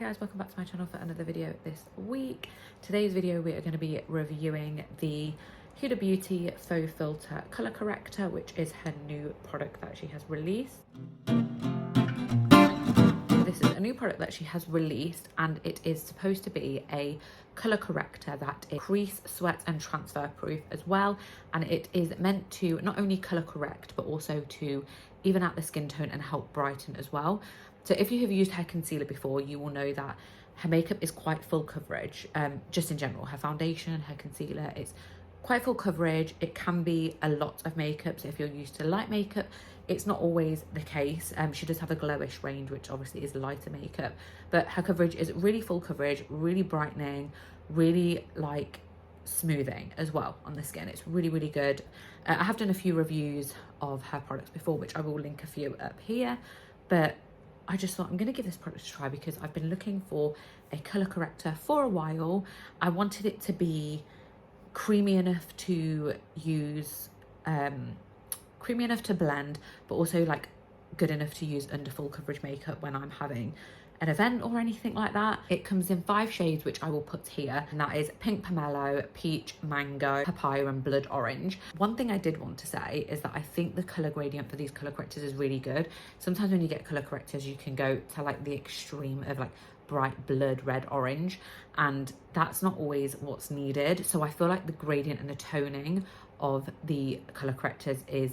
guys, welcome back to my channel for another video this week. Today's video we are going to be reviewing the Huda Beauty Faux Filter Colour Corrector, which is her new product that she has released. This is a new product that she has released and it is supposed to be a colour corrector that is crease, sweat and transfer proof as well, and it is meant to not only colour correct but also to even out the skin tone and help brighten as well. So if you have used her concealer before, you will know that her makeup is quite full coverage, just in general. Her foundation, her concealer, it's quite full coverage. It can be a lot of makeup, so if you're used to light makeup, it's not always the case. She does have a glowish range, which obviously is lighter makeup, but her coverage is really full coverage, really brightening, really like smoothing as well on the skin. It's really, really good. I have done a few reviews of her products before, which I will link a few up here, but I just thought I'm going to give this product a try because I've been looking for a colour corrector for a while. I wanted it to be creamy enough to use, creamy enough to blend, but also like good enough to use under full coverage makeup when I'm having an event or anything like that. It comes in 5 shades, which I will put here, and that is pink pomelo, peach, mango, papaya and blood orange. One thing I did want to say is that I think the color gradient for these color correctors is really good. Sometimes when you get color correctors, you can go to like the extreme of like bright blood red orange, and that's not always what's needed. So I feel like the gradient and the toning of the color correctors is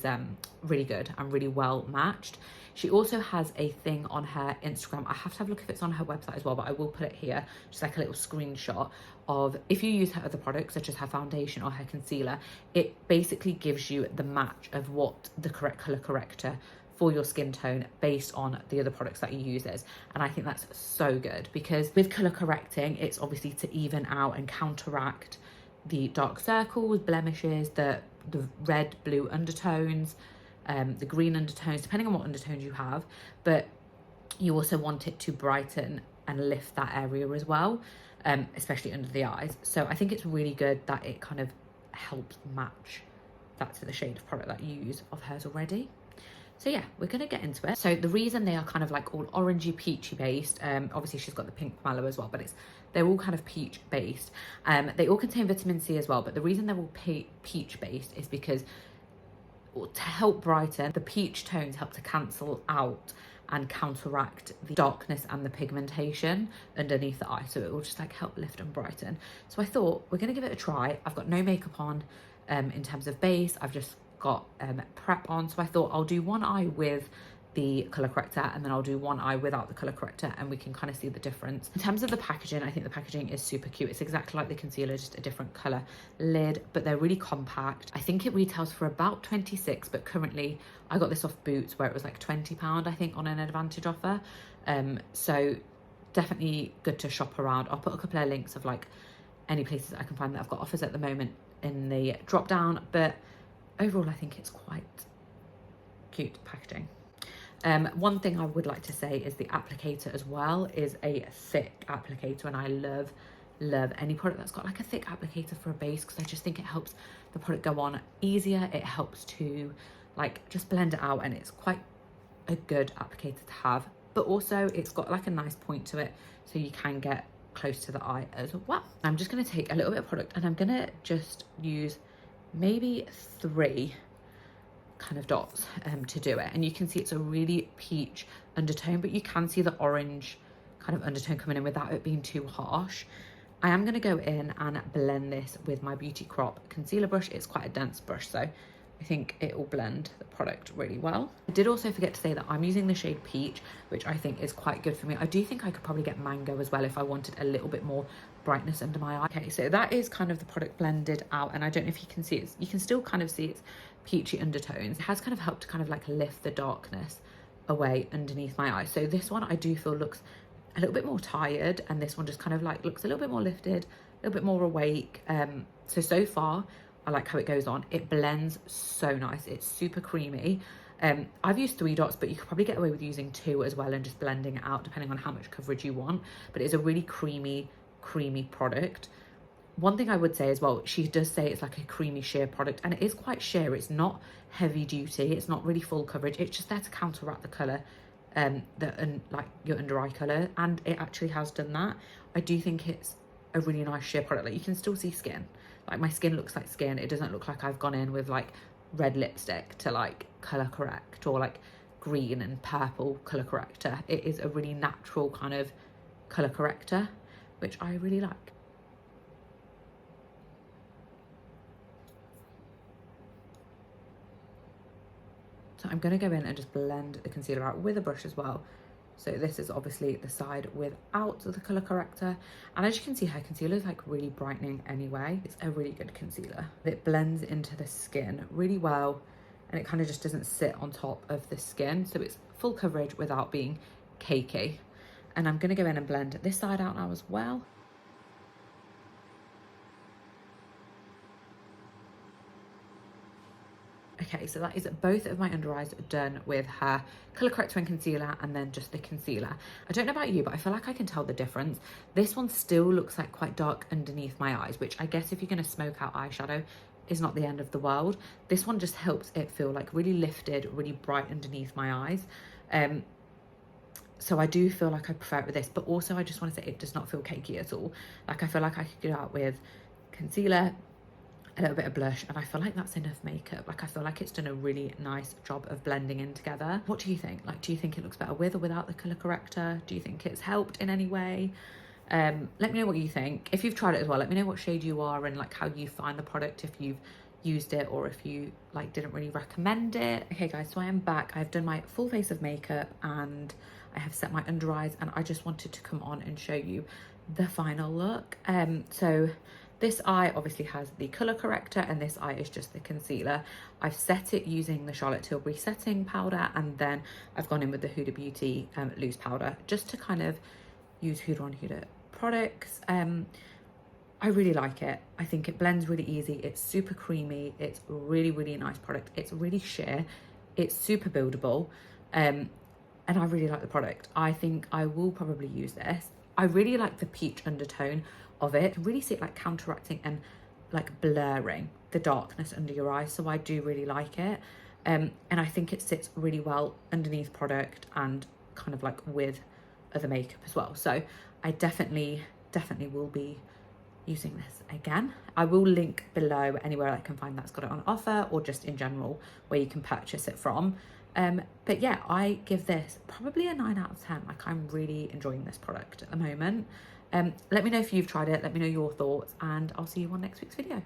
really good and really well matched. She also has a thing on her Instagram. I have to have a look if it's on her website as well, but I will put it here, just like a little screenshot of if you use her other products such as her foundation or her concealer, it basically gives you the match of what the correct color corrector for your skin tone based on the other products that you use. And I think that's so good because with color correcting, it's obviously to even out and counteract the dark circles, blemishes, the red, blue undertones, the green undertones, depending on what undertones you have, but you also want it to brighten and lift that area as well, especially under the eyes. So I think it's really good that it kind of helps match that to the shade of product that you use of hers already. So yeah, we're going to get into it. So the reason they are kind of like all orangey peachy based, obviously she's got the pink pomelo as well, but they're all kind of peach based. They all contain vitamin C as well, but the reason they're all peach based is because to help brighten, the peach tones help to cancel out and counteract the darkness and the pigmentation underneath the eye. So it will just like help lift and brighten. So I thought we're going to give it a try. I've got no makeup on in terms of base. I've just got prep on. So I thought I'll do one eye with the color corrector and then I'll do one eye without the color corrector and we can kind of see the difference. In terms of the packaging, I think the packaging is super cute. It's exactly like the concealer, just a different color lid, but they're really compact. I think it retails for about 26, but currently I got this off Boots where it was like £20 I think on an advantage offer. So definitely good to shop around. I'll put a couple of links of like any places that I can find that I've got offers at the moment in the drop down, but overall I think it's quite cute packaging. One thing I would like to say is the applicator as well is a thick applicator, and I love any product that's got like a thick applicator for a base because I just think it helps the product go on easier. It helps to like just blend it out and it's quite a good applicator to have, but also it's got like a nice point to it so you can get close to the eye as well. I'm just going to take a little bit of product and I'm going to just use maybe 3 kind of dots to do it, and you can see it's a really peach undertone, but you can see the orange kind of undertone coming in without it being too harsh. I am going to go in and blend this with my Beauty Crop concealer brush. It's quite a dense brush, so I think it will blend the product really well. I did also forget to say that I'm using the shade Peach, which I think is quite good for me. I do think I could probably get Mango as well if I wanted a little bit more brightness under my eye. Okay, so that is kind of the product blended out, and I don't know if you can see it. You can still kind of see it's peachy undertones. It has kind of helped to kind of like lift the darkness away underneath my eye. So this one I do feel looks a little bit more tired, and this one just kind of like looks a little bit more lifted, a little bit more awake. So far I like how it goes on. It blends so nice. It's super creamy. I've used 3 dots, but you could probably get away with using 2 as well and just blending it out depending on how much coverage you want. But it's a really creamy product. One thing I would say as well, she does say it's like a creamy sheer product, and it is quite sheer. It's not heavy duty, it's not really full coverage, it's just there to counteract the colour like your under eye colour, and it actually has done that. I do think it's a really nice sheer product. Like, you can still see skin, like my skin looks like skin. It doesn't look like I've gone in with like red lipstick to like colour correct, or like green and purple colour corrector. It is a really natural kind of colour corrector, which I really like. So I'm going to go in and just blend the concealer out with a brush as well. So this is obviously the side without the colour corrector. And as you can see, her concealer is like really brightening anyway. It's a really good concealer. It blends into the skin really well, and it kind of just doesn't sit on top of the skin. So it's full coverage without being cakey. And I'm going to go in and blend this side out now as well. Okay, so that is both of my under eyes done with her colour corrector and concealer, and then just the concealer. I don't know about you, but I feel like I can tell the difference. This one still looks like quite dark underneath my eyes, which I guess if you're going to smoke out eyeshadow is not the end of the world. This one just helps it feel like really lifted, really bright underneath my eyes. So I do feel like I prefer it with this, but also I just want to say it does not feel cakey at all. Like, I feel like I could go out with concealer, a little bit of blush, and I feel like that's enough makeup. Like, I feel like it's done a really nice job of blending in together. What do you think? Like, do you think it looks better with or without the colour corrector? Do you think it's helped in any way? Let me know what you think. If you've tried it as well, let me know what shade you are and like how you find the product, if you've used it or if you like didn't really recommend it. Okay guys, so I am back. I've done my full face of makeup and I have set my under eyes, and I just wanted to come on and show you the final look. So this eye obviously has the colour corrector, and this eye is just the concealer. I've set it using the Charlotte Tilbury setting powder, and then I've gone in with the Huda Beauty loose powder, just to kind of use Huda on Huda products. I really like it. I think it blends really easy. It's super creamy. It's really, really nice product. It's really sheer. It's super buildable. And I really like the product. I think I will probably use this. I really like the peach undertone of it. You can really see it like counteracting and like blurring the darkness under your eyes. So I do really like it. And I think it sits really well underneath product and kind of like with other makeup as well. So I definitely will be using this again. I will link below anywhere I can find that's got it on offer, or just in general where you can purchase it from. But yeah, I give this probably a 9 out of 10. Like, I'm really enjoying this product at the moment. Let me know if you've tried it. Let me know your thoughts, and I'll see you on next week's video.